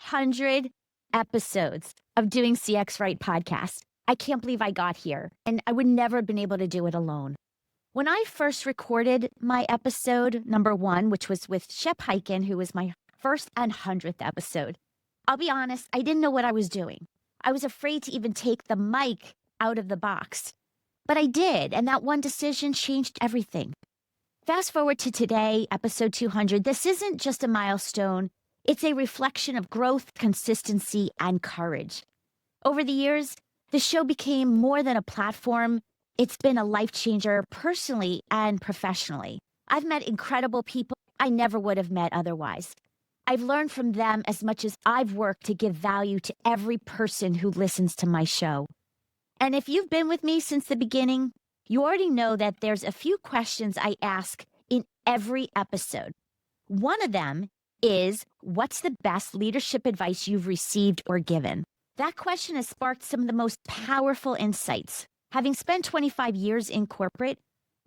200 episodes of Doing CX Right podcast. I can't believe I got here, and I would never have been able to do it alone. When I first recorded my episode number 1, which was with Shep Hyken, who was my first and 100th episode, I'll be honest, I didn't know what I was doing. I was afraid to even take the mic out of the box. But I did, and that one decision changed everything. Fast forward to today, episode 200. This isn't just a milestone. It's a reflection of growth, consistency, and courage. Over the years, the show became more than a platform. It's been a life changer personally and professionally. I've met incredible people I never would have met otherwise. I've learned from them as much as I've worked to give value to every person who listens to my show. And if you've been with me since the beginning, you already know that there's a few questions I ask in every episode. One of them is, what's the best leadership advice you've received or given? That question has sparked some of the most powerful insights. Having spent 25 years in corporate,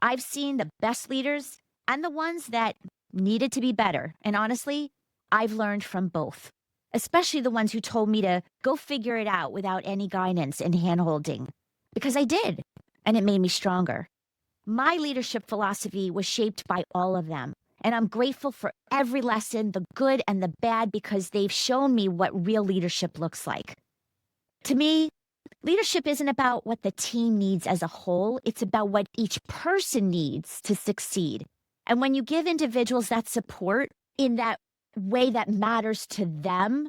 I've seen the best leaders and the ones that needed to be better. And honestly, I've learned from both, especially the ones who told me to go figure it out without any guidance and handholding, because I did, and it made me stronger. My leadership philosophy was shaped by all of them, and I'm grateful for every lesson, the good and the bad, because they've shown me what real leadership looks like. To me, leadership isn't about what the team needs as a whole. It's about what each person needs to succeed. And when you give individuals that support in that way that matters to them,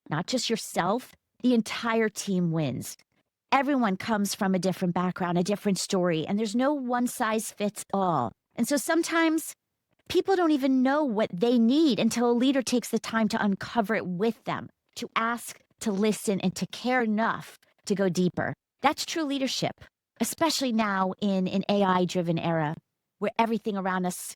not just yourself, the entire team wins. Everyone comes from a different background, a different story, and there's no one size fits all. And so sometimes people don't even know what they need until a leader takes the time to uncover it with them, to ask, to listen, and to care enough to go deeper. That's true leadership, especially now in an AI-driven era where everything around us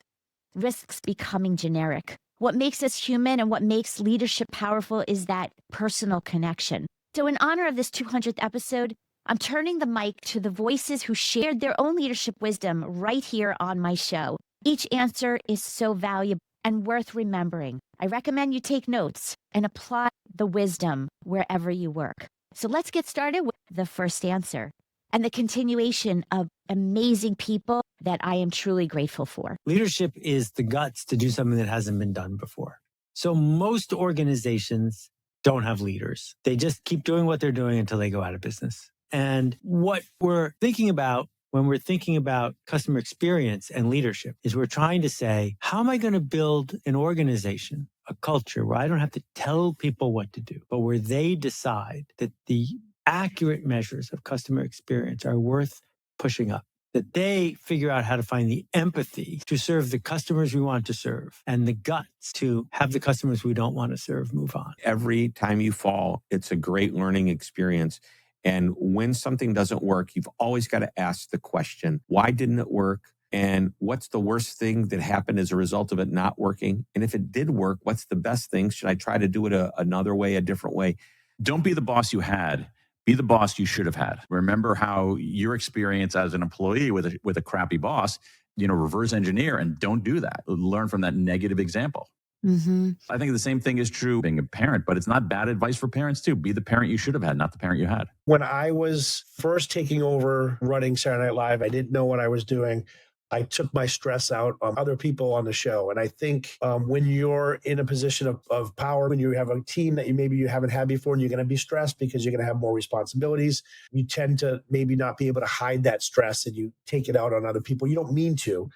risks becoming generic. What makes us human and what makes leadership powerful is that personal connection. So in honor of this 200th episode, I'm turning the mic to the voices who shared their own leadership wisdom right here on my show. Each answer is so valuable and worth remembering. I recommend you take notes and apply the wisdom wherever you work. So let's get started with the first answer and the continuation of amazing people that I am truly grateful for. Leadership is the guts to do something that hasn't been done before. So most organizations don't have leaders. They just keep doing what they're doing until they go out of business. And what we're thinking about when we're thinking about customer experience and leadership is we're trying to say, how am I going to build an organization, a culture where I don't have to tell people what to do, but where they decide that the accurate measures of customer experience are worth pushing up, that they figure out how to find the empathy to serve the customers we want to serve and the guts to have the customers we don't want to serve move on. Every time you fall, it's a great learning experience. And when something doesn't work, you've always got to ask the question, why didn't it work? And what's the worst thing that happened as a result of it not working? And if it did work, what's the best thing? Should I try to do it another way, a different way? Don't be the boss you had. Be the boss you should have had. Remember how your experience as an employee with a crappy boss, reverse engineer and don't do that. Learn from that negative example. Mm-hmm. I think the same thing is true being a parent, but it's not bad advice for parents too. Be the parent you should have had, not the parent you had. When I was first taking over running Saturday Night Live, I didn't know what I was doing. I took my stress out on other people on the show. And I think when you're in a position of power, when you have a team that you haven't had before, and you're going to be stressed because you're going to have more responsibilities, you tend to maybe not be able to hide that stress and you take it out on other people. You don't mean to.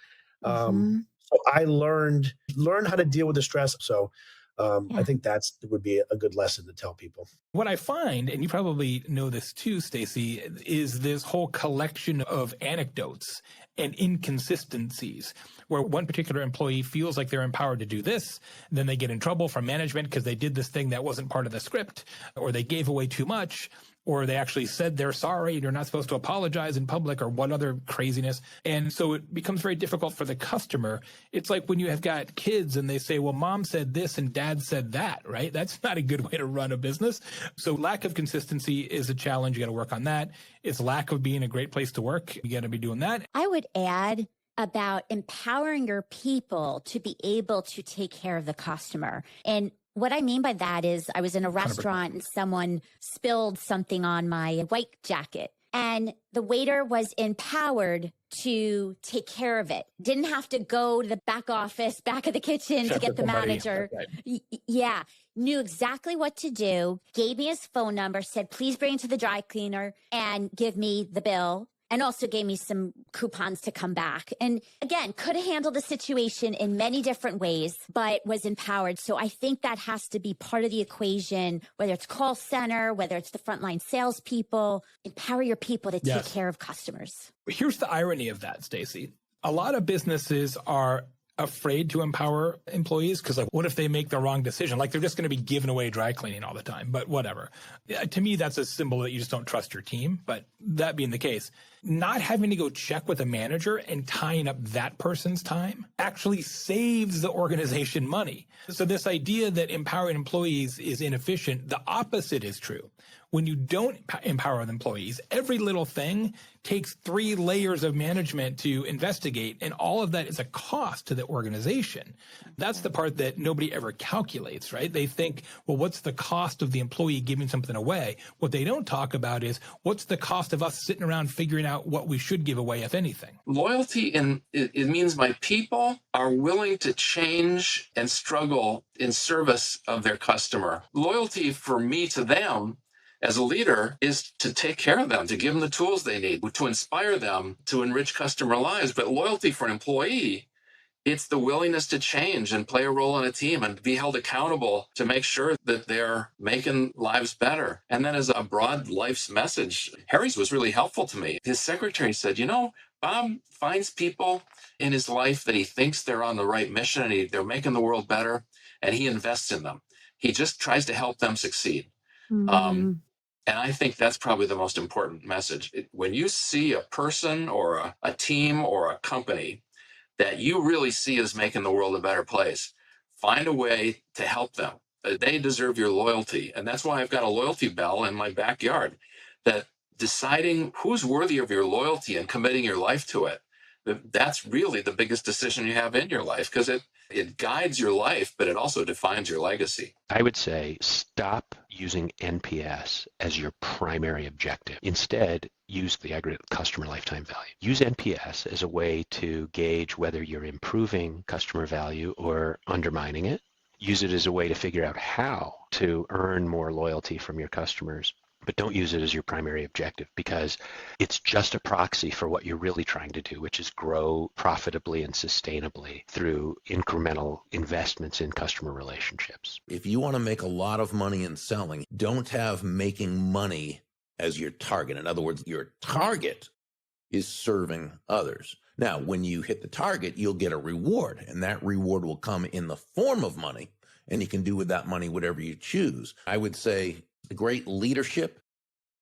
So I learned how to deal with the stress. So I think that would be a good lesson to tell people. What I find, and you probably know this too, Stacy, is this whole collection of anecdotes and inconsistencies where one particular employee feels like they're empowered to do this, then they get in trouble from management because they did this thing that wasn't part of the script, or they gave away too much, or they actually said they're sorry and you're not supposed to apologize in public, or what other craziness. And so it becomes very difficult for the customer. It's like when you have got kids and they say, well, mom said this and dad said that, right? That's not a good way to run a business. So lack of consistency is a challenge. You got to work on that. It's lack of being a great place to work. You got to be doing that. I would add about empowering your people to be able to take care of the customer. And What I mean by that is I was in a restaurant and someone spilled something on my white jacket. And the waiter was empowered to take care of it. Didn't have to go to the back office, back of the kitchen to get the manager. Right. Yeah. Knew exactly what to do, gave me his phone number, said, please bring it to the dry cleaner and give me the bill. And also gave me some coupons to come back. And again, could have handled the situation in many different ways, but was empowered. So I think that has to be part of the equation, whether it's call center, whether it's the frontline salespeople, empower your people to take care of customers. Here's the irony of that, Stacy. A lot of businesses are afraid to empower employees because, like, what if they make the wrong decision? Like, they're just going to be giving away dry cleaning all the time, but whatever. To me, that's a symbol that you just don't trust your team. But that being the case, not having to go check with a manager and tying up that person's time actually saves the organization money. So this idea that empowering employees is inefficient, the opposite is true. When you don't empower the employees, every little thing takes 3 layers of management to investigate, and all of that is a cost to the organization. That's the part that nobody ever calculates, right? They think, well, what's the cost of the employee giving something away? What they don't talk about is what's the cost of us sitting around figuring out what we should give away, if anything. Loyalty, it means my people are willing to change and struggle in service of their customer. Loyalty for me to them as a leader is to take care of them, to give them the tools they need, to inspire them, to enrich customer lives. But loyalty for an employee, it's the willingness to change and play a role in a team and be held accountable to make sure that they're making lives better. And then as a broad life's message, Harry's was really helpful to me. His secretary said, Bob finds people in his life that he thinks they're on the right mission and they're making the world better, and he invests in them. He just tries to help them succeed. And I think that's probably the most important message. When you see a person or a team or a company that you really see as making the world a better place, find a way to help them. They deserve your loyalty. And that's why I've got a loyalty bell in my backyard, that deciding who's worthy of your loyalty and committing your life to it, that's really the biggest decision you have in your life, because it guides your life, but it also defines your legacy. I would say stop using NPS as your primary objective. Instead, use the aggregate customer lifetime value. Use NPS as a way to gauge whether you're improving customer value or undermining it. Use it as a way to figure out how to earn more loyalty from your customers. But don't use it as your primary objective, because it's just a proxy for what you're really trying to do, which is grow profitably and sustainably through incremental investments in customer relationships. If you want to make a lot of money in selling, don't have making money as your target. In other words, your target is serving others. Now, when you hit the target, you'll get a reward, and that reward will come in the form of money, and you can do with that money whatever you choose. I would say the great leadership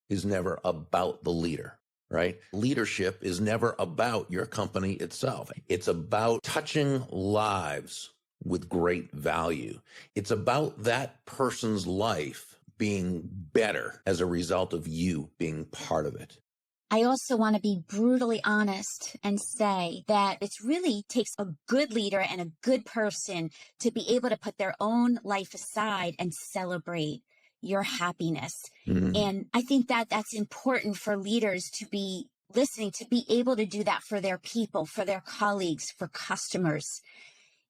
is never about the leader, right? Leadership is never about your company itself. It's about touching lives with great value. It's about that person's life being better as a result of you being part of it. I also want to be brutally honest and say that it really takes a good leader and a good person to be able to put their own life aside and celebrate your happiness. And I think that that's important for leaders to be listening, to be able to do that for their people, for their colleagues, for customers.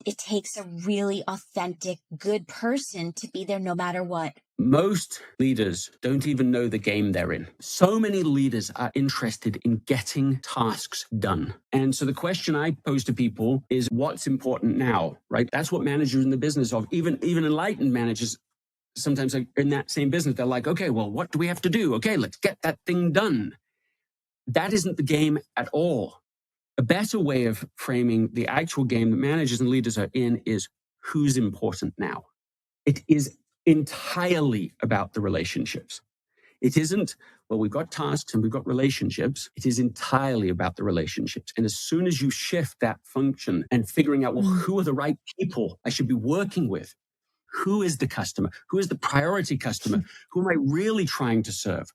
It takes a really authentic, good person to be there no matter what. Most leaders don't even know the game they're in. So many leaders are interested in getting tasks done. And so the question I pose to people is, what's important now, right? That's what managers in the business of, even enlightened managers, sometimes in that same business, they're like, okay, well, what do we have to do? Okay, let's get that thing done. That isn't the game at all. A better way of framing the actual game that managers and leaders are in is who's important now. It is entirely about the relationships. It isn't, well, we've got tasks and we've got relationships. It is entirely about the relationships. And as soon as you shift that function and figuring out, well, who are the right people I should be working with? Who is the customer? Who is the priority customer? Who am I really trying to serve?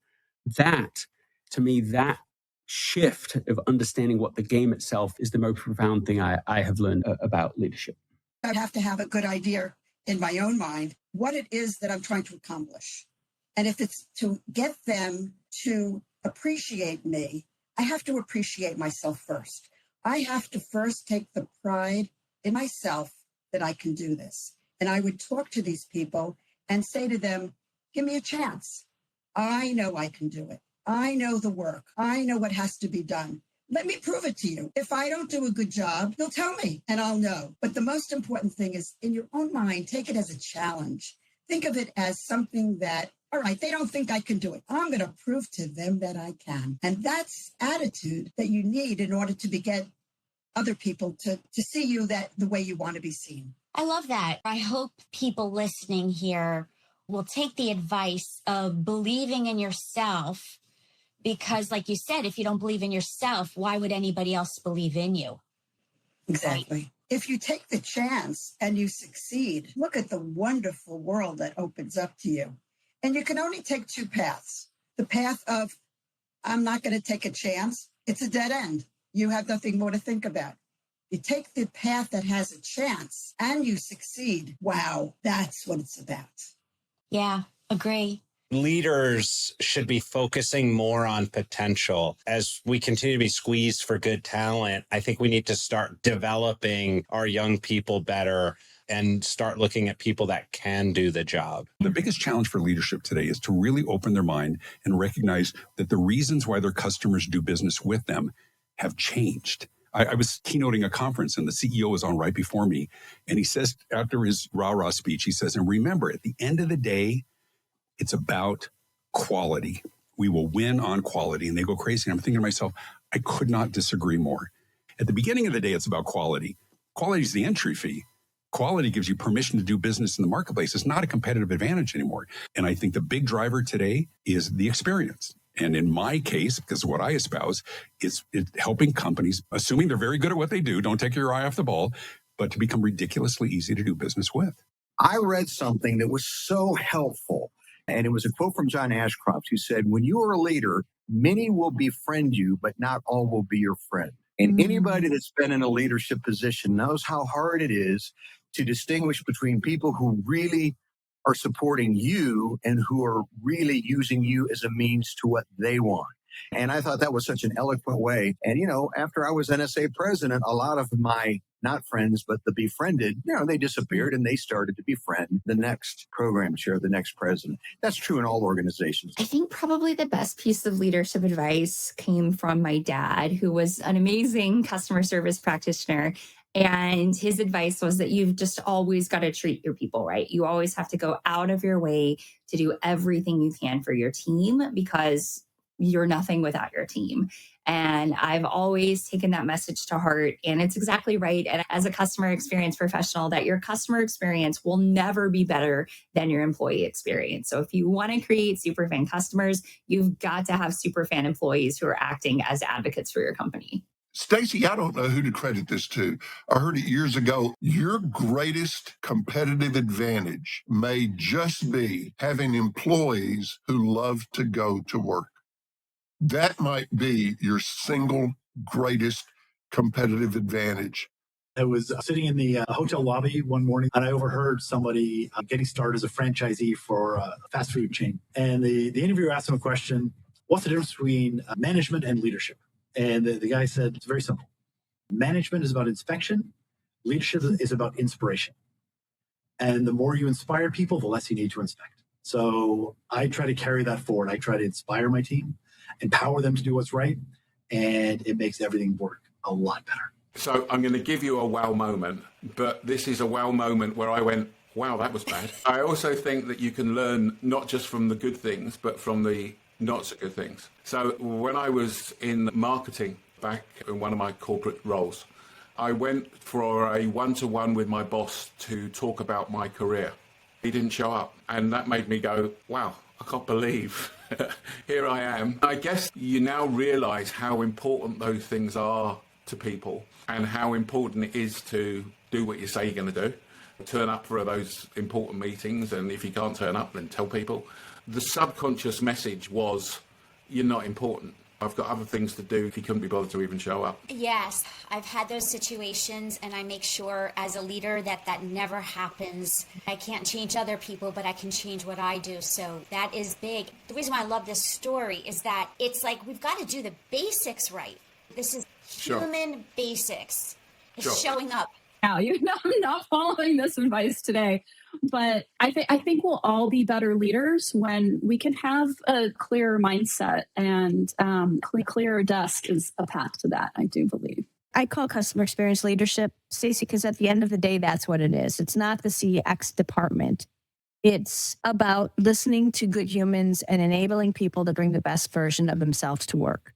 That, to me, that shift of understanding what the game itself is the most profound thing I have learned about leadership. I'd have to have a good idea in my own mind what it is that I'm trying to accomplish. And if it's to get them to appreciate me, I have to appreciate myself first. I have to first take the pride in myself that I can do this. And I would talk to these people and say to them, give me a chance. I know I can do it. I know the work. I know what has to be done. Let me prove it to you. If I don't do a good job, you'll tell me and I'll know. But the most important thing is in your own mind, take it as a challenge. Think of it as something that, all right, they don't think I can do it. I'm going to prove to them that I can. And that's attitude that you need in order to get other people to see you the way you want to be seen. I love that. I hope people listening here will take the advice of believing in yourself, because like you said, if you don't believe in yourself, why would anybody else believe in you? Exactly. Right. If you take the chance and you succeed, look at the wonderful world that opens up to you. And you can only take two paths. The path of, I'm not going to take a chance. It's a dead end. You have nothing more to think about. You take the path that has a chance and you succeed. Wow, that's what it's about. Yeah, agree. Leaders should be focusing more on potential. As we continue to be squeezed for good talent, I think we need to start developing our young people better and start looking at people that can do the job. The biggest challenge for leadership today is to really open their mind and recognize that the reasons why their customers do business with them have changed. I was keynoting a conference and the CEO was on right before me. And he says, after his rah-rah speech, he says, and remember, at the end of the day, it's about quality. We will win on quality. And they go crazy. And I'm thinking to myself, I could not disagree more. At the beginning of the day, it's about quality. Quality is the entry fee. Quality gives you permission to do business in the marketplace. It's not a competitive advantage anymore. And I think the big driver today is the experience. And in my case, because what I espouse is helping companies, assuming they're very good at what they do, don't take your eye off the ball, but to become ridiculously easy to do business with. I read something that was so helpful. And it was a quote from John Ashcroft, who said, when you are a leader, many will befriend you, but not all will be your friend. And anybody that's been in a leadership position knows how hard it is to distinguish between people who really are supporting you and who are really using you as a means to what they want. And I thought that was such an eloquent way. And, you know, after I was NSA president, a lot of my not friends, but the befriended, you know, they disappeared and they started to befriend the next program chair, the next president. That's true in all organizations. I think probably the best piece of leadership advice came from my dad, who was an amazing customer service practitioner. And his advice was that you've just always got to treat your people right. You always have to go out of your way to do everything you can for your team, because you're nothing without your team. And I've always taken that message to heart. And it's exactly right. And as a customer experience professional, that your customer experience will never be better than your employee experience. So if you want to create superfan customers, you've got to have superfan employees who are acting as advocates for your company. Stacy, I don't know who to credit this to. I heard it years ago. Your greatest competitive advantage may just be having employees who love to go to work. That might be your single greatest competitive advantage. I was sitting in the hotel lobby one morning and I overheard somebody getting started as a franchisee for a fast food chain. And the interviewer asked him a question, what's the difference between management and leadership? And the guy said, it's very simple. Management is about inspection. Leadership is about inspiration. And the more you inspire people, the less you need to inspect. So I try to carry that forward. I try to inspire my team, empower them to do what's right, and it makes everything work a lot better. So I'm going to give you a wow moment, but this is a wow moment where I went, wow, that was bad. I also think that you can learn not just from the good things, but from the not so good things. So when I was in marketing back in one of my corporate roles, I went for a one-to-one with my boss to talk about my career. He didn't show up, and that made me go, wow, I can't believe here I am. I guess you now realize how important those things are to people and how important it is to do what you say you're going to do. Turn up for those important meetings, and if you can't turn up, then tell people. The subconscious message was, you're not important. I've got other things to do. He couldn't be bothered to even show up. Yes, I've had those situations, and I make sure as a leader that that never happens. I can't change other people, but I can change what I do. So that is big. The reason why I love this story is that it's like we've got to do the basics right. This is human basics. It's showing up. Now, I'm not following this advice today, but I think we'll all be better leaders when we can have a clearer mindset, and clearer desk is a path to that, I do believe. I call customer experience leadership, Stacy, because at the end of the day, that's what it is. It's not the CX department. It's about listening to good humans and enabling people to bring the best version of themselves to work.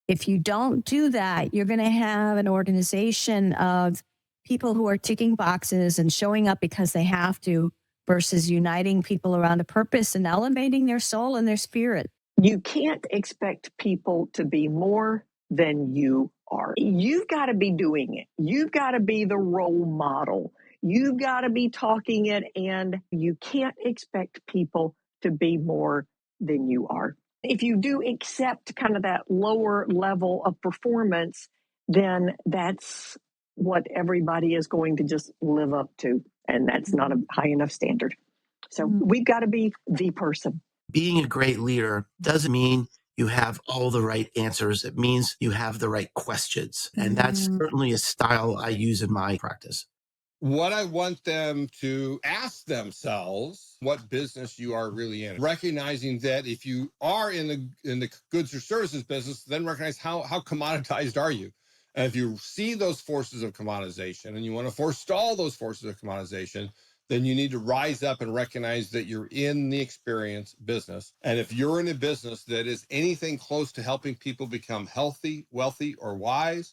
If you don't do that, you're going to have an organization of people who are ticking boxes and showing up because they have to, versus uniting people around a purpose and elevating their soul and their spirit. You can't expect people to be more than you are. You've got to be doing it. You've got to be the role model. You've got to be talking it, and you can't expect people to be more than you are. If you do accept kind of that lower level of performance, then that's what everybody is going to just live up to. And that's not a high enough standard. So we've got to be the person. Being a great leader doesn't mean you have all the right answers. It means you have the right questions. And that's certainly a style I use in my practice. What I want them to ask themselves, what business you are really in. Recognizing that if you are in the goods or services business, then recognize how commoditized are you. And if you see those forces of commoditization and you want to forestall those forces of commoditization, then you need to rise up and recognize that you're in the experience business. And if you're in a business that is anything close to helping people become healthy, wealthy, or wise,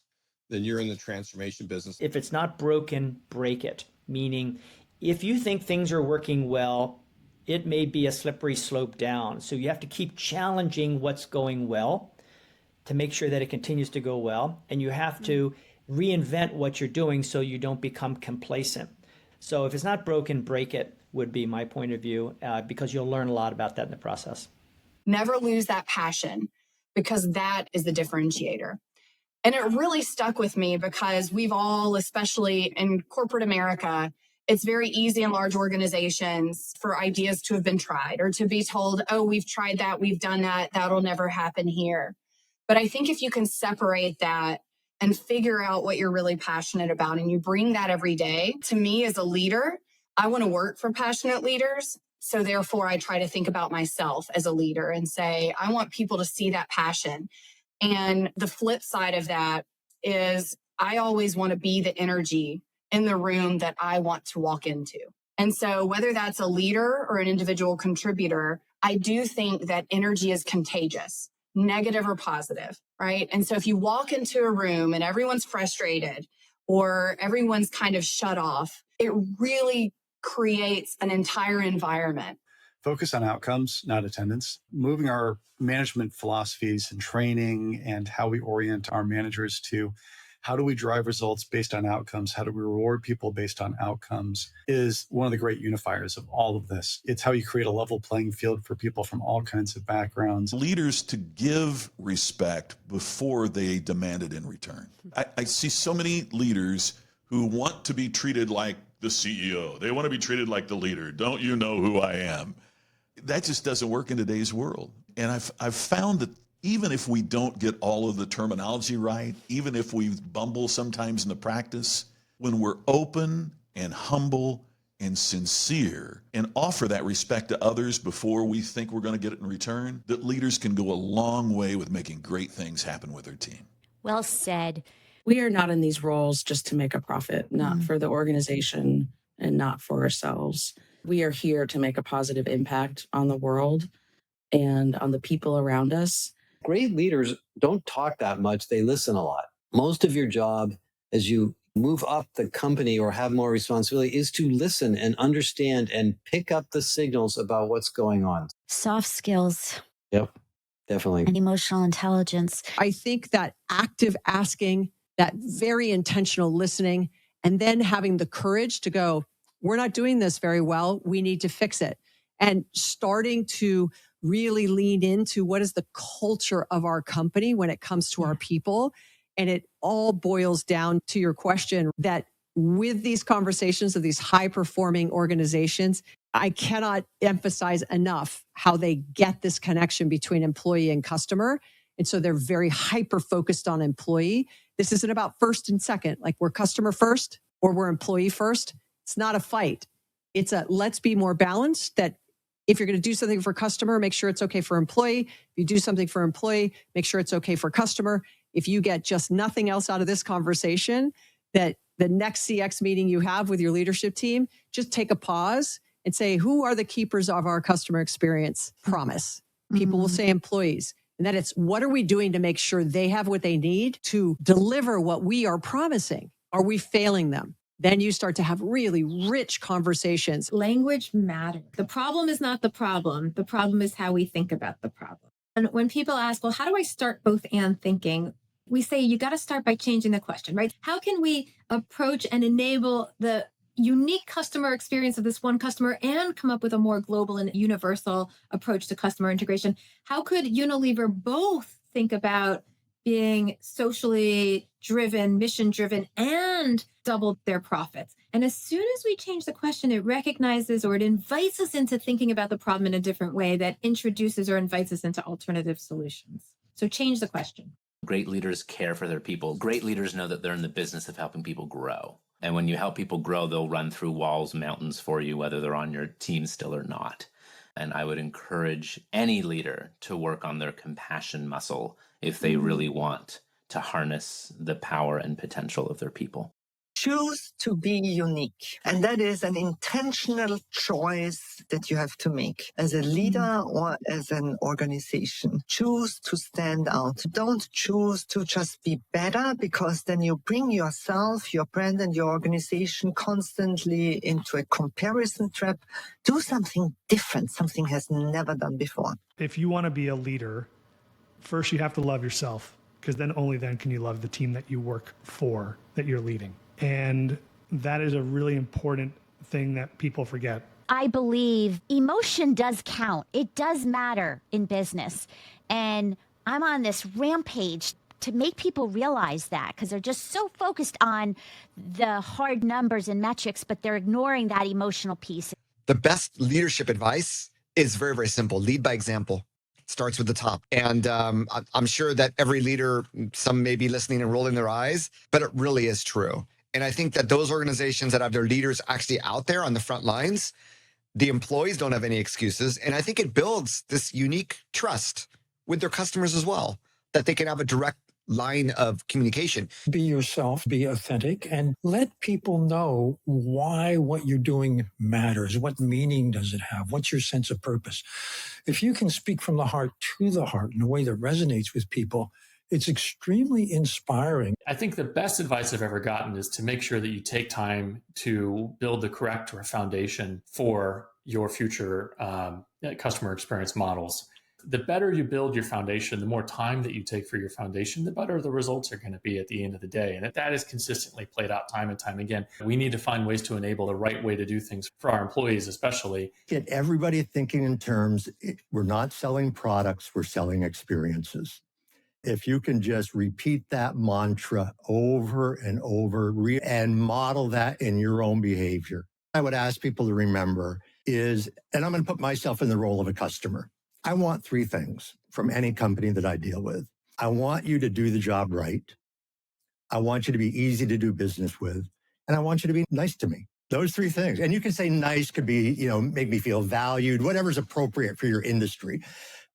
then you're in the transformation business. If it's not broken, break it. Meaning, if you think things are working well, it may be a slippery slope down. So you have to keep challenging what's going well to make sure that it continues to go well. And you have to reinvent what you're doing so you don't become complacent. So if it's not broken, break it would be my point of view, because you'll learn a lot about that in the process. Never lose that passion, because that is the differentiator. And it really stuck with me because we've all, especially in corporate America, it's very easy in large organizations for ideas to have been tried or to be told, oh, we've tried that, we've done that, that'll never happen here. But I think if you can separate that and figure out what you're really passionate about and you bring that every day, to me as a leader, I want to work for passionate leaders. So therefore, I try to think about myself as a leader and say, I want people to see that passion. And the flip side of that is I always want to be the energy in the room that I want to walk into. And so whether that's a leader or an individual contributor, I do think that energy is contagious, negative or positive, right? And so if you walk into a room and everyone's frustrated or everyone's kind of shut off, it really creates an entire environment. Focus on outcomes, not attendance. Moving our management philosophies and training and how we orient our managers to how do we drive results based on outcomes? How do we reward people based on outcomes is one of the great unifiers of all of this. It's how you create a level playing field for people from all kinds of backgrounds. Leaders to give respect before they demand it in return. I see so many leaders who want to be treated like the CEO. They want to be treated like the leader. Don't you know who I am? That just doesn't work in today's world. And I've found that even if we don't get all of the terminology right, even if we bumble sometimes in the practice, when we're open and humble and sincere and offer that respect to others before we think we're going to get it in return, that leaders can go a long way with making great things happen with their team. Well said. We are not in these roles just to make a profit, not for the organization and not for ourselves. We are here to make a positive impact on the world and on the people around us. Great leaders don't talk that much. They listen a lot. Most of your job as you move up the company or have more responsibility is to listen and understand and pick up the signals about what's going on. Soft skills. Yep, definitely. And emotional intelligence. I think that active asking, that very intentional listening, and then having the courage to go, we're not doing this very well. We need to fix it. And starting to really lean into what is the culture of our company when it comes to our people. And it all boils down to your question that with these conversations of these high performing organizations, I cannot emphasize enough how they get this connection between employee and customer. And so they're very hyper focused on employee. This isn't about first and second, like we're customer first or we're employee first. It's not a fight. It's a let's be more balanced, that if you're going to do something for customer, make sure it's okay for employee. If you do something for employee, make sure it's okay for customer. If you get just nothing else out of this conversation, that the next CX meeting you have with your leadership team, just take a pause and say, who are the keepers of our customer experience promise? People will say employees. And that it's what are we doing to make sure they have what they need to deliver what we are promising? Are we failing them? Then you start to have really rich conversations. Language matters. The problem is not the problem. The problem is how we think about the problem. And when people ask, well, how do I start both and thinking? We say, you got to start by changing the question, right? How can we approach and enable the unique customer experience of this one customer and come up with a more global and universal approach to customer integration? How could Unilever both think about being socially driven, mission driven, and double their profits? And as soon as we change the question, it recognizes or it invites us into thinking about the problem in a different way that introduces or invites us into alternative solutions. So change the question. Great leaders care for their people. Great leaders know that they're in the business of helping people grow. And when you help people grow, they'll run through walls, mountains for you, whether they're on your team still or not. And I would encourage any leader to work on their compassion muscle if they really want to harness the power and potential of their people. Choose to be unique. And that is an intentional choice that you have to make as a leader or as an organization. Choose to stand out. Don't choose to just be better, because then you bring yourself, your brand, and your organization constantly into a comparison trap. Do something different, something has never done before. If you want to be a leader, first you have to love yourself, because then only then can you love the team that you work for, that you're leading. And that is a really important thing that people forget. I believe emotion does count. It does matter in business. And I'm on this rampage to make people realize that, because they're just so focused on the hard numbers and metrics, but they're ignoring that emotional piece. The best leadership advice is very, very simple. Lead by example. Starts with the top. And I'm sure that every leader, some may be listening and rolling their eyes, but it really is true. And I think that those organizations that have their leaders actually out there on the front lines, the employees don't have any excuses. And I think it builds this unique trust with their customers as well, that they can have a direct line of communication. Be yourself, be authentic, and let people know why what you're doing matters. What meaning does it have? What's your sense of purpose? If you can speak from the heart to the heart in a way that resonates with people, it's extremely inspiring. I think the best advice I've ever gotten is to make sure that you take time to build the correct foundation for your future customer experience models. The better you build your foundation, the more time that you take for your foundation, the better the results are going to be at the end of the day. And that is consistently played out time and time again. We need to find ways to enable the right way to do things for our employees, especially. Get everybody thinking in terms, we're not selling products, we're selling experiences. If you can just repeat that mantra over and over and model that in your own behavior, I would ask people to remember is, and I'm going to put myself in the role of a customer. I want three things from any company that I deal with. I want you to do the job right. I want you to be easy to do business with. And I want you to be nice to me. Those three things. And you can say nice could be, make me feel valued, whatever's appropriate for your industry.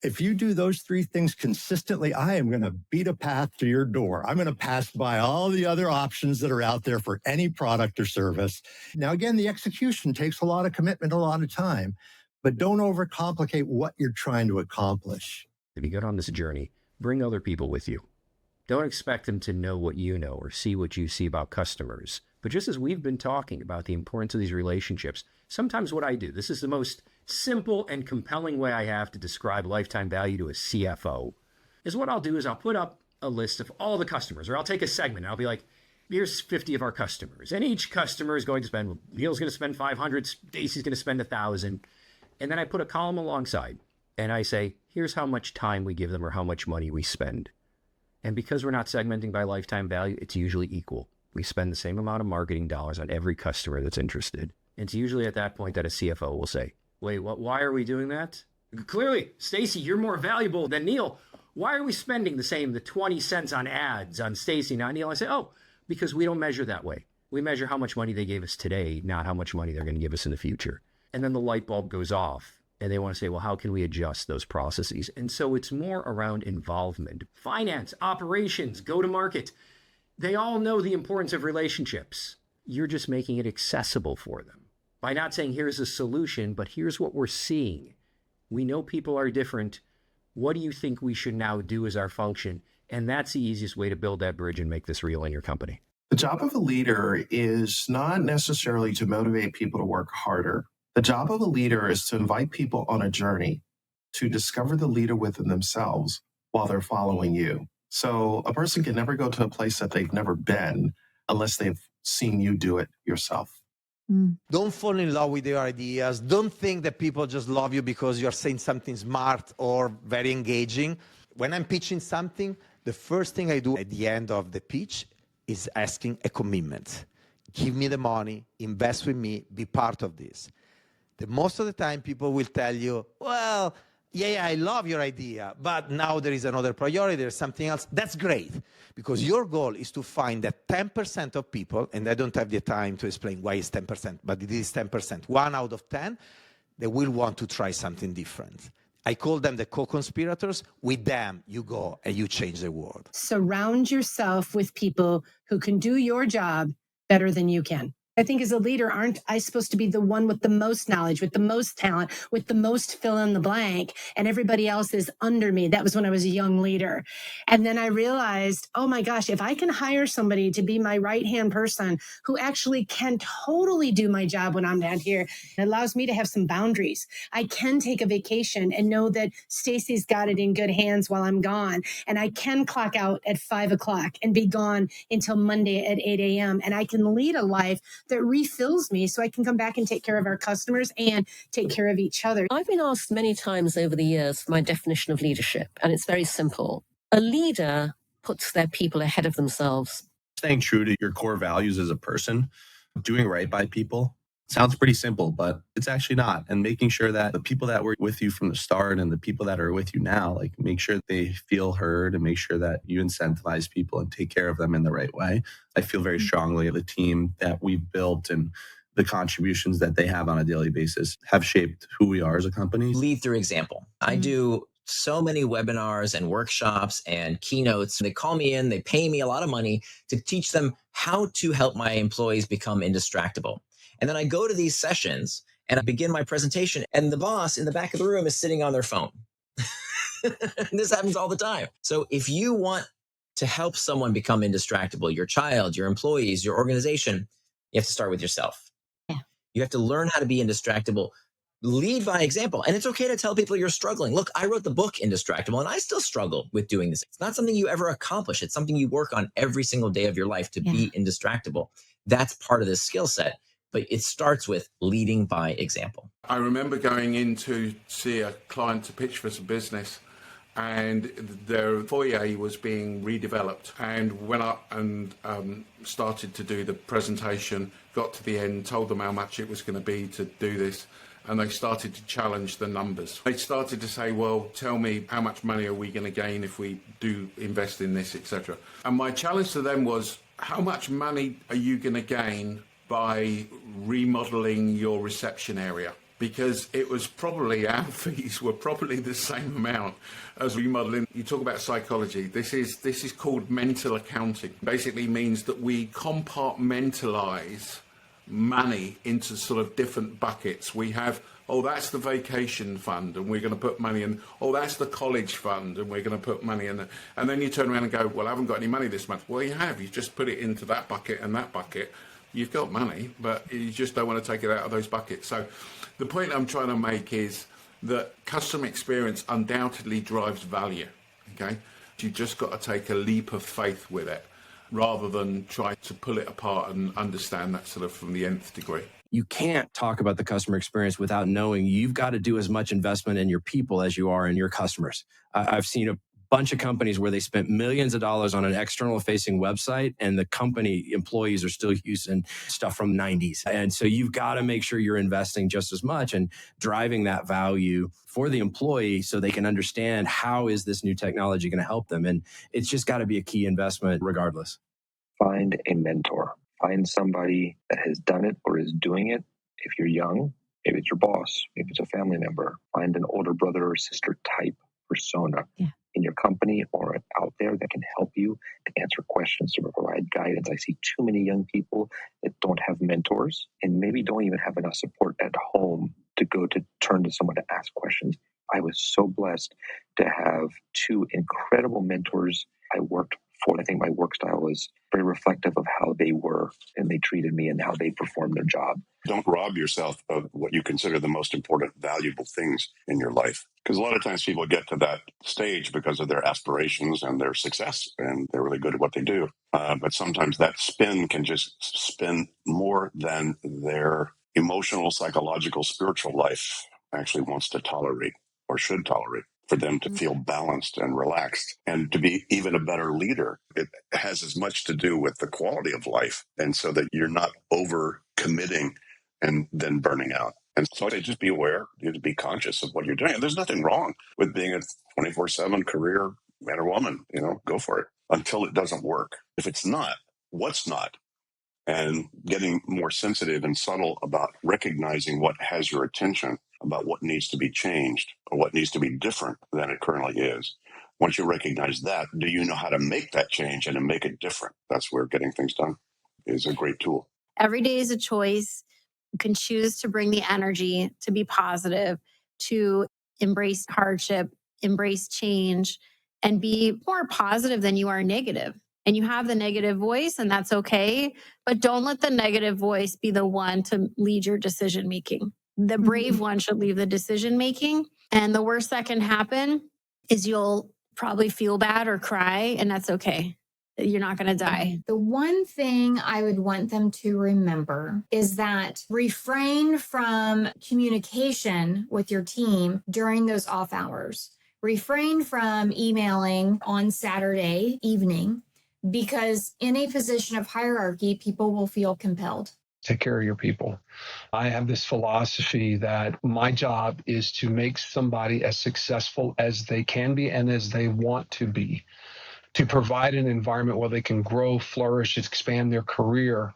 If you do those three things consistently, I am going to beat a path to your door. I'm going to pass by all the other options that are out there for any product or service. Now, again, the execution takes a lot of commitment, a lot of time, but don't overcomplicate what you're trying to accomplish. If you go on this journey, bring other people with you. Don't expect them to know what you know or see what you see about customers. But just as we've been talking about the importance of these relationships, sometimes what I do, this is the most simple and compelling way I have to describe lifetime value to a CFO, is what I'll do is I'll put up a list of all the customers, or I'll take a segment and I'll be like, here's 50 of our customers. And each customer is going to spend, Neil's going to spend 500, Stacy's going to spend 1,000. And then I put a column alongside. and I say, here's how much time we give them or how much money we spend. And because we're not segmenting by lifetime value, it's usually equal. We spend the same amount of marketing dollars on every customer that's interested. And it's usually at that point that a CFO will say, wait, why are we doing that? Clearly, Stacy, you're more valuable than Neil. Why are we spending the 20 cents on ads on Stacy, not Neil? I say, oh, because we don't measure that way. We measure how much money they gave us today, not how much money they're going to give us in the future. And then the light bulb goes off and they want to say, well, how can we adjust those processes? And so it's more around involvement. Finance, operations, go-to-market. They all know the importance of relationships. You're just making it accessible for them by not saying, here's a solution, but here's what we're seeing. We know people are different. What do you think we should now do as our function? And that's the easiest way to build that bridge and make this real in your company. The job of a leader is not necessarily to motivate people to work harder. The job of a leader is to invite people on a journey to discover the leader within themselves while they're following you. So a person can never go to a place that they've never been unless they've seen you do it yourself. Don't fall in love with your ideas. Don't think that people just love you because you're saying something smart or very engaging. When I'm pitching something, the first thing I do at the end of the pitch is asking a commitment. Give me the money, invest with me, be part of this. Most of the time, people will tell you, well, yeah, I love your idea, but now there is another priority, there's something else. That's great, because your goal is to find that 10% of people, and I don't have the time to explain why it's 10%, but it is 10%, 1 out of 10, they will want to try something different. I call them the co-conspirators. With them, you go and you change the world. Surround yourself with people who can do your job better than you can. I think as a leader, aren't I supposed to be the one with the most knowledge, with the most talent, with the most fill in the blank, and everybody else is under me? That was when I was a young leader. And then I realized, oh my gosh, if I can hire somebody to be my right-hand person who actually can totally do my job when I'm not here, it allows me to have some boundaries. I can take a vacation and know that Stacy's got it in good hands while I'm gone. And I can clock out at 5 o'clock and be gone until Monday at 8 a.m. And I can lead a life that refills me so I can come back and take care of our customers and take care of each other. I've been asked many times over the years for my definition of leadership, and it's very simple. A leader puts their people ahead of themselves. Staying true to your core values as a person, doing right by people. Sounds pretty simple, but it's actually not. And making sure that the people that were with you from the start and the people that are with you now, like make sure they feel heard and make sure that you incentivize people and take care of them in the right way. I feel very strongly the team that we've built and the contributions that they have on a daily basis have shaped who we are as a company. Lead through example. I do so many webinars and workshops and keynotes. They call me in, they pay me a lot of money to teach them how to help my employees become indistractable. And then I go to these sessions and I begin my presentation and the boss in the back of the room is sitting on their phone. This happens all the time. So if you want to help someone become indistractable, your child, your employees, your organization, you have to start with yourself. Yeah. You have to learn how to be indistractable. Lead by example. And it's okay to tell people you're struggling. Look, I wrote the book Indistractable and I still struggle with doing this. It's not something you ever accomplish. It's something you work on every single day of your life to be indistractable. That's part of this skill set. But it starts with leading by example. I remember going in to see a client to pitch for some business and their foyer was being redeveloped, and went up and started to do the presentation, got to the end, told them how much it was going to be to do this, and they started to challenge the numbers. They started to say, well, tell me how much money are we going to gain if we do invest in this, etc. And my challenge to them was, how much money are you going to gain by remodeling your reception area? Because it was probably, our fees were probably the same amount as remodeling. You talk about psychology. This is called mental accounting. Basically means that we compartmentalize money into sort of different buckets. We have, oh, that's the vacation fund and we're going to put money in. Oh, that's the college fund and we're going to put money in. And then you turn around and go, well, I haven't got any money this month. Well, you have. You just put it into that bucket and that bucket. You've got money, but you just don't want to take it out of those buckets. So the point I'm trying to make is that customer experience undoubtedly drives value, okay? You just got to take a leap of faith with it rather than try to pull it apart and understand that sort of from the nth degree. You can't talk about the customer experience without knowing you've got to do as much investment in your people as you are in your customers. I've seen a bunch of companies where they spent millions of dollars on an external facing website and the company employees are still using stuff from the 90s. And so you've got to make sure you're investing just as much and driving that value for the employee so they can understand how is this new technology going to help them. And it's just got to be a key investment regardless. Find a mentor. Find somebody that has done it or is doing it. If you're young, maybe it's your boss, maybe it's a family member. Find an older brother or sister type persona in your company or out there that can help you to answer questions, to provide guidance. I see too many young people that don't have mentors and maybe don't even have enough support at home to go to turn to someone to ask questions. I was so blessed to have two incredible mentors I worked for. I think my work style was very reflective of how they were and they treated me and how they performed their job. Don't rob yourself of what you consider the most important, valuable things in your life. Because a lot of times people get to that stage because of their aspirations and their success, and they're really good at what they do. But sometimes that spin can just spin more than their emotional, psychological, spiritual life actually wants to tolerate or should tolerate. For them to feel balanced and relaxed and to be even a better leader. It has as much to do with the quality of life, and so that you're not over committing and then burning out. And so I just be aware, you have to be conscious of what you're doing. And there's nothing wrong with being a 24/7 career man or woman, go for it until it doesn't work. If it's not, what's not? And getting more sensitive and subtle about recognizing what has your attention, about what needs to be changed or what needs to be different than it currently is. Once you recognize that, do you know how to make that change and to make it different? That's where getting things done is a great tool. Every day is a choice. You can choose to bring the energy, to be positive, to embrace hardship, embrace change, and be more positive than you are negative. And you have the negative voice, and that's okay. But don't let the negative voice be the one to lead your decision making. The brave one should lead the decision making. And the worst that can happen is you'll probably feel bad or cry, and that's okay. You're not going to die. The one thing I would want them to remember is that refrain from communication with your team during those off hours. Refrain from emailing on Saturday evening, because in a position of hierarchy, people will feel compelled. Take care of your people. I have this philosophy that my job is to make somebody as successful as they can be and as they want to be, to provide an environment where they can grow, flourish, expand their career,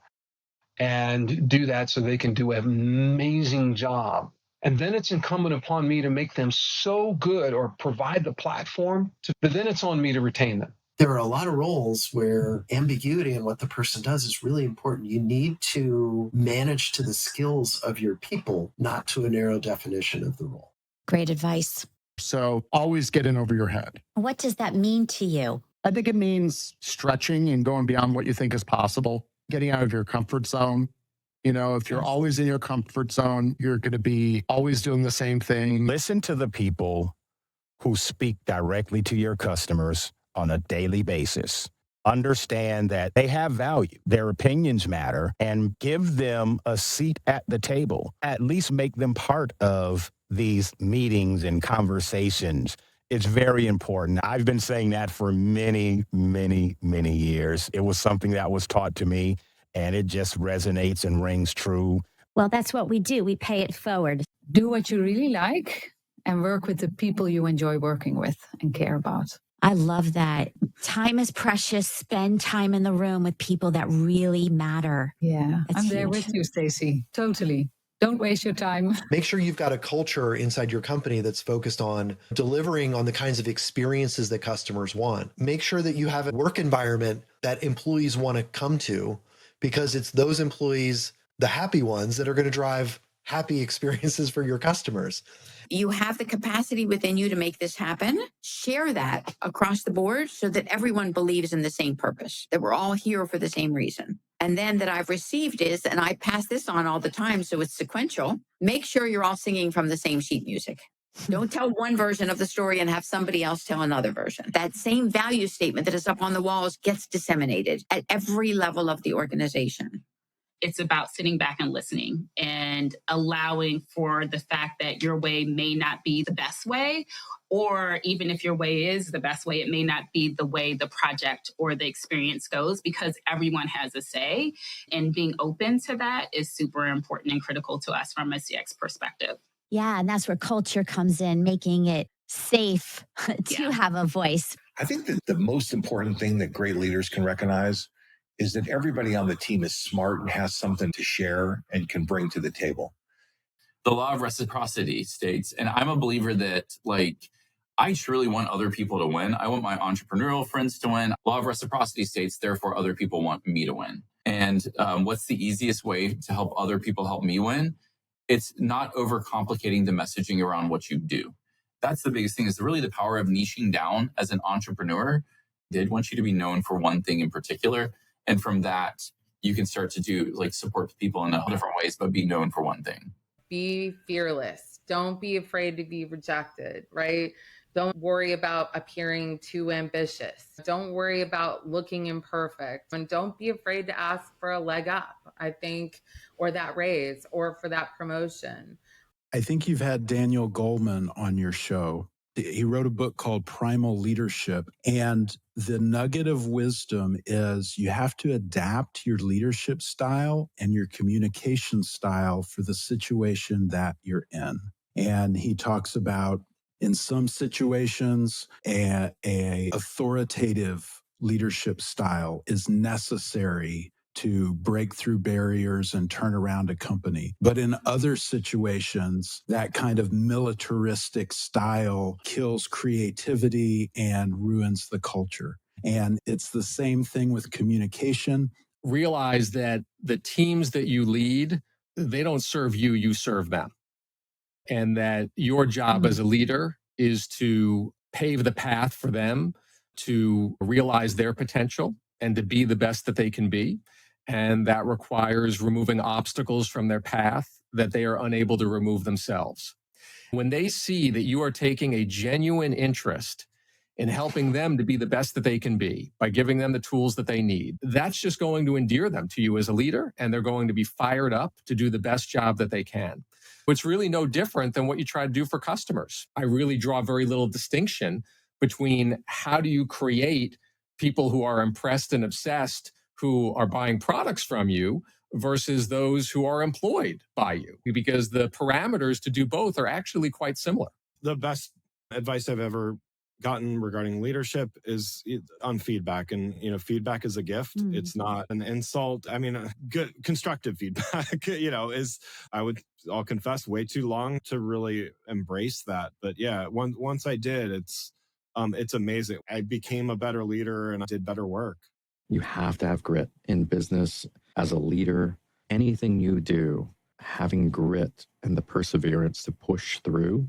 and do that so they can do an amazing job. And then it's incumbent upon me to make them so good or provide the platform, but then it's on me to retain them. There are a lot of roles where ambiguity in what the person does is really important. You need to manage to the skills of your people, not to a narrow definition of the role. Great advice. So always get in over your head. What does that mean to you? I think it means stretching and going beyond what you think is possible, getting out of your comfort zone. If you're always in your comfort zone, you're going to be always doing the same thing. Listen to the people who speak directly to your customers on a daily basis. Understand that they have value, their opinions matter, and give them a seat at the table. At least make them part of these meetings and conversations. It's very important. I've been saying that for many, many, many years. It was something that was taught to me, and it just resonates and rings true. Well, that's what we do. We pay it forward. Do what you really like and work with the people you enjoy working with and care about. I love that. Time is precious. Spend time in the room with people that really matter. Yeah, That's I'm there huge. with you, Stacy. Totally. Don't waste your time. Make sure you've got a culture inside your company that's focused on delivering on the kinds of experiences that customers want. Make sure that you have a work environment that employees want to come to, because it's those employees, the happy ones, that are going to drive happy experiences for your customers. You have the capacity within you to make this happen. Share that across the board so that everyone believes in the same purpose, that we're all here for the same reason. And then that I've received is, and I pass this on all the time, so it's sequential, make sure you're all singing from the same sheet music. Don't tell one version of the story and have somebody else tell another version. That same value statement that is up on the walls gets disseminated at every level of the organization. It's about sitting back and listening and allowing for the fact that your way may not be the best way, or even if your way is the best way, it may not be the way the project or the experience goes, because everyone has a say. And being open to that is super important and critical to us from a CX perspective. Yeah, and that's where culture comes in, making it safe to have a voice. I think that the most important thing that great leaders can recognize is that everybody on the team is smart and has something to share and can bring to the table. The law of reciprocity states, and I'm a believer that, like, I truly want other people to win. I want my entrepreneurial friends to win. Law of reciprocity states, therefore, other people want me to win. And what's the easiest way to help other people help me win? It's not overcomplicating the messaging around what you do. That's the biggest thing, is really the power of niching down as an entrepreneur. They'd want you to be known for one thing in particular. And from that, you can start to do, like, support people in different ways, but be known for one thing. Be fearless. Don't be afraid to be rejected, right? Don't worry about appearing too ambitious. Don't worry about looking imperfect. And don't be afraid to ask for a leg up, I think, or that raise, or for that promotion. I think you've had Daniel Goleman on your show. He wrote a book called Primal Leadership. And the nugget of wisdom is you have to adapt your leadership style and your communication style for the situation that you're in. And he talks about, in some situations, a authoritative leadership style is necessary to break through barriers and turn around a company. But in other situations, that kind of militaristic style kills creativity and ruins the culture. And it's the same thing with communication. Realize that the teams that you lead, they don't serve you, you serve them. And that your job as a leader is to pave the path for them to realize their potential and to be the best that they can be. And that requires removing obstacles from their path that they are unable to remove themselves. When they see that you are taking a genuine interest in helping them to be the best that they can be by giving them the tools that they need, that's just going to endear them to you as a leader, and they're going to be fired up to do the best job that they can. It's really no different than what you try to do for customers. I really draw very little distinction between how do you create people who are impressed and obsessed, who are buying products from you, versus those who are employed by you, because the parameters to do both are actually quite similar. The best advice I've ever gotten regarding leadership is on feedback. And, feedback is a gift. It's not an insult. I mean, good constructive feedback, I'll confess, way too long to really embrace that. But yeah, once I did, it's amazing. I became a better leader and I did better work. You have to have grit in business as a leader. Anything you do, having grit and the perseverance to push through,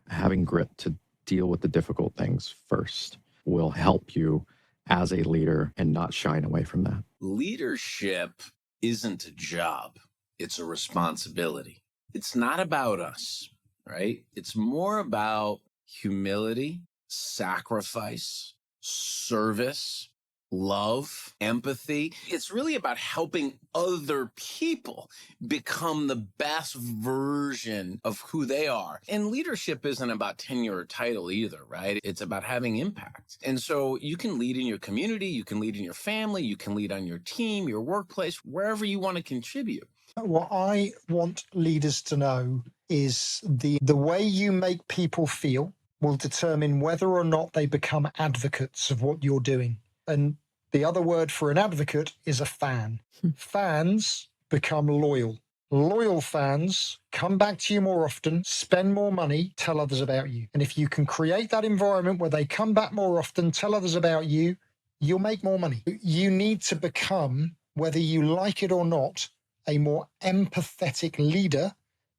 having grit to deal with the difficult things first will help you as a leader and not shine away from that. Leadership isn't a job. It's a responsibility. It's not about us, right? It's more about humility, sacrifice, service, love, empathy. It's really about helping other people become the best version of who they are. And leadership isn't about tenure or title either, right? It's about having impact. And so you can lead in your community, you can lead in your family, you can lead on your team, your workplace, wherever you want to contribute. What I want leaders to know is the way you make people feel will determine whether or not they become advocates of what you're doing. And the other word for an advocate is a fan. Fans become loyal. Loyal fans come back to you more often, spend more money, tell others about you. And if you can create that environment where they come back more often, tell others about you, you'll make more money. You need to become, whether you like it or not, a more empathetic leader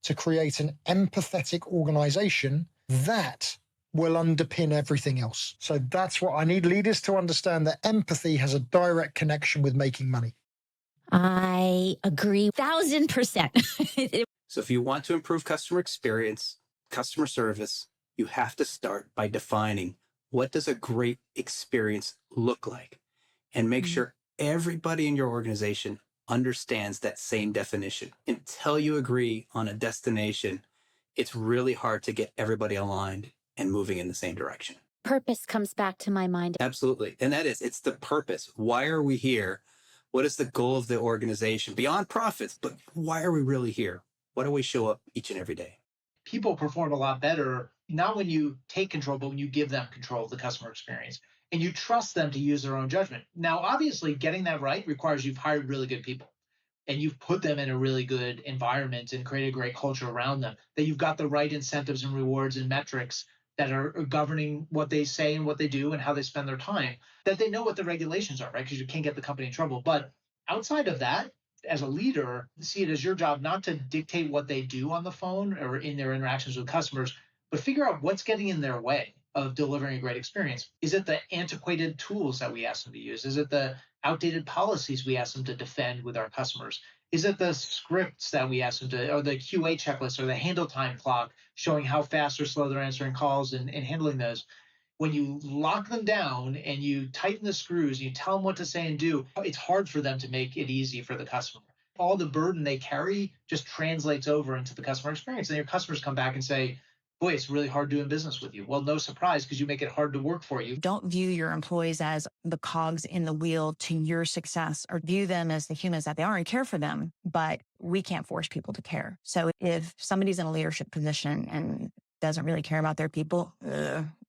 to create an empathetic organization that will underpin everything else. So that's what I need leaders to understand, that empathy has a direct connection with making money. I agree 1,000%. So if you want to improve customer experience, customer service, you have to start by defining what does a great experience look like, and make sure everybody in your organization understands that same definition. Until you agree on a destination, it's really hard to get everybody aligned and moving in the same direction. Purpose comes back to my mind. Absolutely. And it's the purpose. Why are we here? What is the goal of the organization beyond profits? But why are we really here? Why do we show up each and every day? People perform a lot better, not when you take control, but when you give them control of the customer experience and you trust them to use their own judgment. Now, obviously, getting that right requires you've hired really good people and you've put them in a really good environment and created a great culture around them, that you've got the right incentives and rewards and metrics that are governing what they say and what they do and how they spend their time, that they know what the regulations are, right? Because you can't get the company in trouble. But outside of that, as a leader, see it as your job not to dictate what they do on the phone or in their interactions with customers, but figure out what's getting in their way of delivering a great experience. Is it the antiquated tools that we ask them to use? Is it the outdated policies we ask them to defend with our customers? Is it the scripts that we ask them to, or the QA checklist, or the handle time clock showing how fast or slow they're answering calls and handling those? When you lock them down and you tighten the screws, and you tell them what to say and do, it's hard for them to make it easy for the customer. All the burden they carry just translates over into the customer experience. And your customers come back and say, boy, it's really hard doing business with you. Well, no surprise, because you make it hard to work for you. Don't view your employees as the cogs in the wheel to your success, or view them as the humans that they are and care for them. But we can't force people to care. So if somebody's in a leadership position and doesn't really care about their people,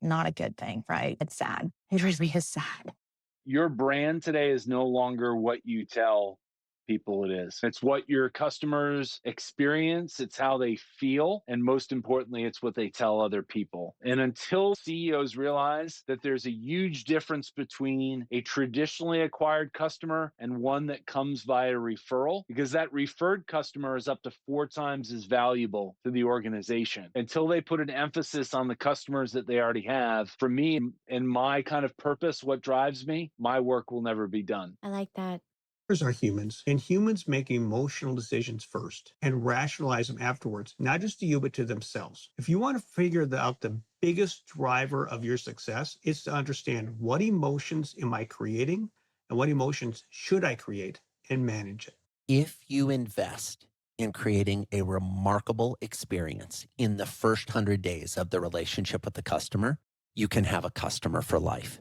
not a good thing, right? It's sad. It really is sad. Your brand today is no longer what you tell people it is. It's what your customers experience. It's how they feel. And most importantly, it's what they tell other people. And until CEOs realize that there's a huge difference between a traditionally acquired customer and one that comes via referral, because that referred customer is up to 4 times as valuable to the organization. Until they put an emphasis on the customers that they already have, for me and my kind of purpose, what drives me, my work will never be done. I like that. Are humans, and humans make emotional decisions first and rationalize them afterwards, not just to you, but to themselves. If you want to figure out the biggest driver of your success, it's to understand what emotions am I creating and what emotions should I create and manage it. If you invest in creating a remarkable experience in the first 100 days of the relationship with the customer, you can have a customer for life.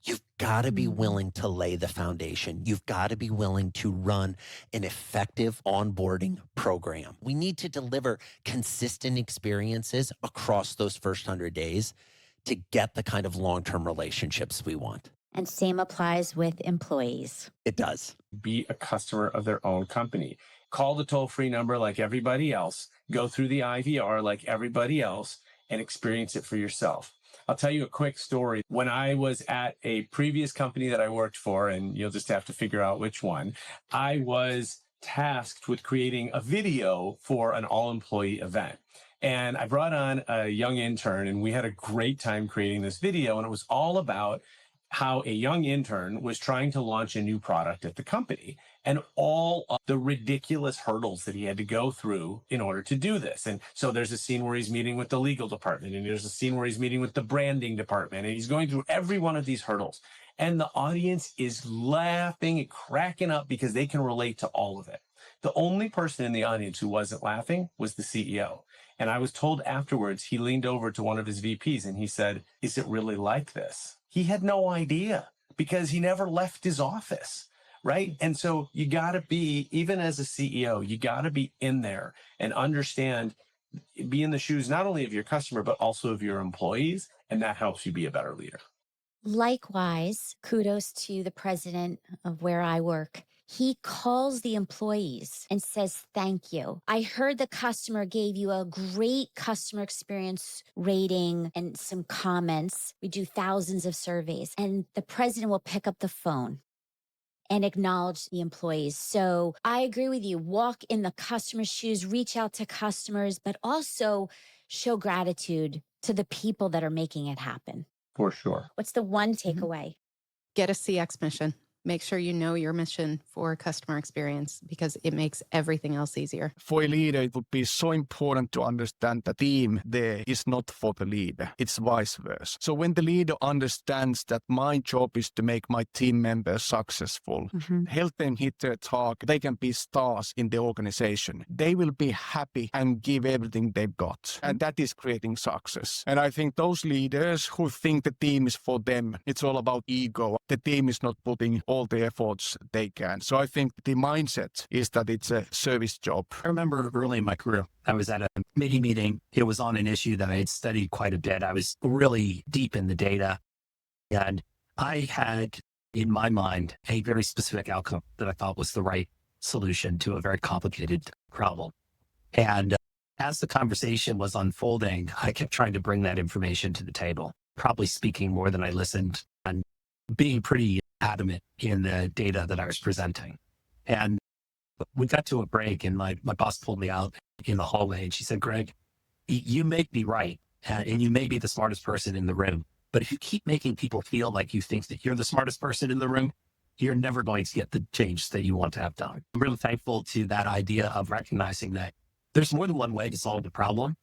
You've got to be willing to lay the foundation. You've got to be willing to run an effective onboarding program. We need to deliver consistent experiences across those first 100 days to get the kind of long-term relationships we want. And same applies with employees. It does. Be a customer of their own company. Call the toll-free number like everybody else. Go through the IVR like everybody else and experience it for yourself. I'll tell you a quick story. When I was at a previous company that I worked for, and you'll just have to figure out which one, I was tasked with creating a video for an all-employee event. And I brought on a young intern, and we had a great time creating this video. And it was all about how a young intern was trying to launch a new product at the company and all of the ridiculous hurdles that he had to go through in order to do this. And so there's a scene where he's meeting with the legal department, and there's a scene where he's meeting with the branding department, and he's going through every one of these hurdles. And the audience is laughing and cracking up because they can relate to all of it. The only person in the audience who wasn't laughing was the CEO. And I was told afterwards, he leaned over to one of his VPs and he said, "Is it really like this?" He had no idea because he never left his office, right? And so you got to be, even as a CEO, you got to be in there and understand, be in the shoes not only of your customer, but also of your employees. And that helps you be a better leader. Likewise, kudos to the president of where I work. He calls the employees and says, thank you. I heard the customer gave you a great customer experience rating and some comments. We do thousands of surveys, and the president will pick up the phone and acknowledge the employees. So I agree with you. Walk in the customer's shoes, reach out to customers, but also show gratitude to the people that are making it happen. For sure. What's the one takeaway? Get a CX mission. Make sure you know your mission for customer experience because it makes everything else easier. For a leader, it would be so important to understand the team there is not for the leader. It's vice versa. So when the leader understands that my job is to make my team members successful, help them hit their target, they can be stars in the organization. They will be happy and give everything they've got. And that is creating success. And I think those leaders who think the team is for them, it's all about ego. The team is not putting all the efforts they can. So I think the mindset is that it's a service job. I remember early in my career, I was at a committee meeting. It was on an issue that I had studied quite a bit. I was really deep in the data. And I had, in my mind, a very specific outcome that I thought was the right solution to a very complicated problem. And as the conversation was unfolding, I kept trying to bring that information to the table, probably speaking more than I listened and being pretty adamant in the data that I was presenting. And we got to a break and my boss pulled me out in the hallway and she said, Greg, you may be right and you may be the smartest person in the room, but if you keep making people feel like you think that you're the smartest person in the room, you're never going to get the change that you want to have done. I'm really thankful to that idea of recognizing that there's more than one way to solve the problem.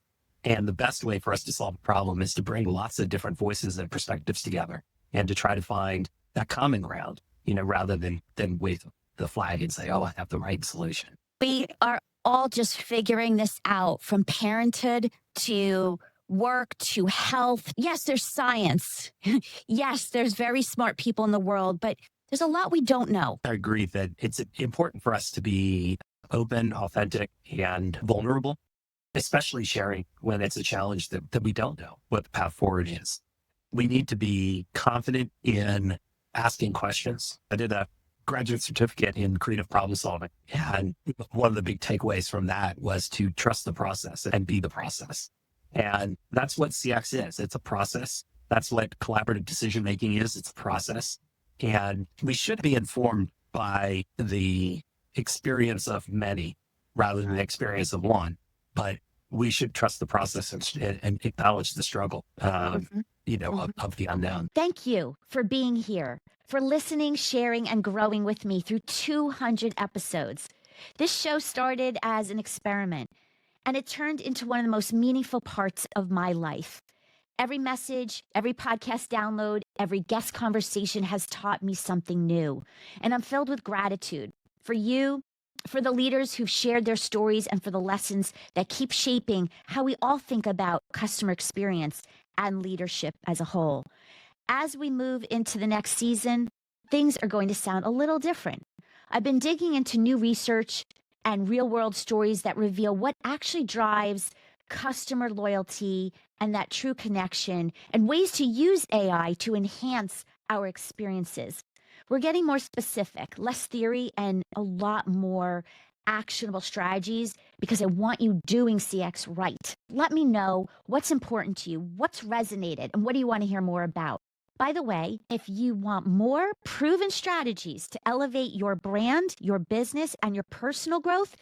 And the best way for us to solve the problem is to bring lots of different voices and perspectives together and to try to find that common ground, rather than wave the flag and say, oh, I have the right solution. We are all just figuring this out, from parenthood to work to health. Yes, there's science. Yes, there's very smart people in the world, but there's a lot we don't know. I agree that it's important for us to be open, authentic, and vulnerable, especially sharing when it's a challenge that we don't know what the path forward is. We need to be confident in asking questions. I did a graduate certificate in creative problem solving. And one of the big takeaways from that was to trust the process and be the process. And that's what CX is. It's a process. That's what collaborative decision-making is. It's a process. And we should be informed by the experience of many rather than the experience of one. But we should trust the process and acknowledge the struggle, of the unknown. Thank you for being here, for listening, sharing, and growing with me through 200 episodes. This show started as an experiment, and it turned into one of the most meaningful parts of my life. Every message, every podcast download, every guest conversation has taught me something new, and I'm filled with gratitude for you, for the leaders who've shared their stories, and for the lessons that keep shaping how we all think about customer experience and leadership as a whole. As we move into the next season, things are going to sound a little different. I've been digging into new research and real-world stories that reveal what actually drives customer loyalty and that true connection, and ways to use AI to enhance our experiences. We're getting more specific, less theory, and a lot more actionable strategies, because I want you doing CX right. Let me know what's important to you, what's resonated, and what do you want to hear more about. By the way, if you want more proven strategies to elevate your brand, your business, and your personal growth,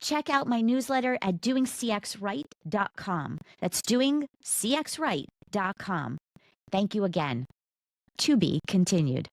check out my newsletter at doingcxright.com. That's doingcxright.com. Thank you again. To be continued.